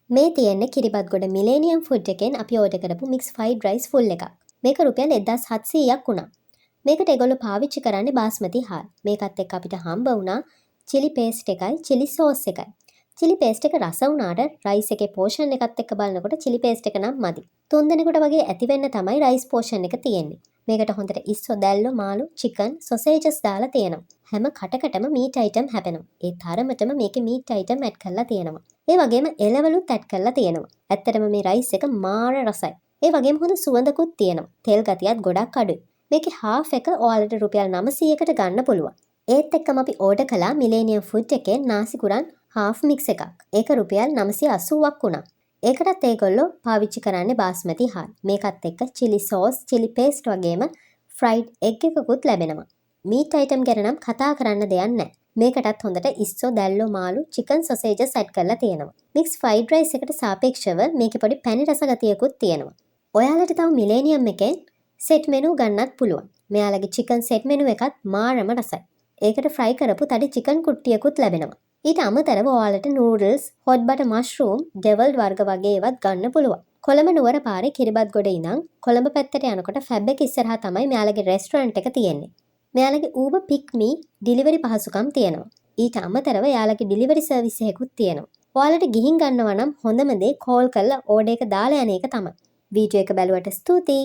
මේ තියෙන්නේ Kiribathgoda millennium food එකෙන් අපි ඕඩර් කරපු මික්ස් ෆ්‍රයිඩ් රයිස් ෆුල් එකක්. මේක රුපියල් 1700ක් වුණා. මේකට ඒගොල්ලෝ පාවිච්චි කරන්නේ බාස්මති හාල්. මේකත් එක්ක අපිට හම්බ වුණා chili paste එකයි chili sauce එකයි. chili paste එක රස වුණාට රයිස් එකේ පෝෂන් එකත් එක්ක බලනකොට chili paste එක නම් මදි. 3 දෙනෙකුට වගේ ඇති වෙන්න තමයි රයිස් පෝෂන් එක තියෙන්නේ. මේකට හොඳට ඉස්සෝ දැල්ලෝ මාළු චිකන් සොසේජස් දාලා තියෙනවා. හැම කටකටම මීට් අයිටම් හැපෙනවා. ඒ තරමටම මේකේ මීට් අයිටම් ඇඩ් කරලා තියෙනවා. ඒ වගේම එළවලුත් ඇඩ් කරලා තියෙනවා. ඇත්තටම මේ රයිස් එක මාර රසයි. ඒ වගේම හොඳ සුවඳකුත් තියෙනවා. තෙල් ගතියත් ගොඩක් අඩුයි. මේකේ half එක ඔයාලට රුපියල් 900කට ගන්න පුළුවන්. ඒත් එක්කම අපි ඕඩර් කළා මිලේනියම් ෆුඩ් එකේ නාසි කුරන් half mix එකක්. ඒක රුපියල් 980ක් වුණා. ඒකටත් ඒගොල්ලෝ පාවිච්චි කරන්නේ බාස්මති හාල්. මේකත් එක්ක chili sauce, chili paste වගේම fried egg එකකුත් ලැබෙනවා. මීට් අයිටම් ගැන නම් කතා කරන්න දෙයක් නැහැ. මේකටත් හොඳට ඉස්සෝ දැල්ලෝ මාළු චිකන් සොසේජස් ඇඩ් කරලා තියෙනවා. මික්ස් ෆ්‍රයිඩ් රයිස් එකට සාපේක්ෂව මේකේ පොඩි පැණි රස ගතියකුත් තියෙනවා. ඔයාලට තව මිලේනියම් එකෙන් සෙට් මෙනු ගන්නත් පුළුවන්. මෙයාලගේ චිකන් සෙට් මෙනු එකත් මාරම රසයි. ඒකට ෆ්‍රයි කරපු තඩි චිකන් කුට්ටියකුත් ලැබෙනවා. ඊට අමතරව ඔයාලට නූඩල්ස්, හොට් බටර් මෂ්රූම්, ඩෙවල්ඩ් වර්ග වගේ ඒවත් ගන්න පුළුවන්. කොළඹ නුවර පාරේ කිරිබත්ගොඩ ඉඳන් කොළඹ පැත්තට යනකොට ෆැබ් එක ඉස්සරහා තමයි මෙයාලගේ රෙස්ටුරන්ට් එක තියෙන්නේ. මෙයාලගේ Uber Pick Me ඩිලිවරි පහසුකම් තියෙනවා. ඊට අමතරව එයාලගේ ඩිලිවරි සර්විස් එකකුත් තියෙනවා. ඔයාලට ගිහින් ගන්නවා නම් හොඳම දේ කෝල් කරලා ඕඩර් එක දාලා යන එක තමයි. වීඩියෝ එක බැලුවට ස්තුතියි.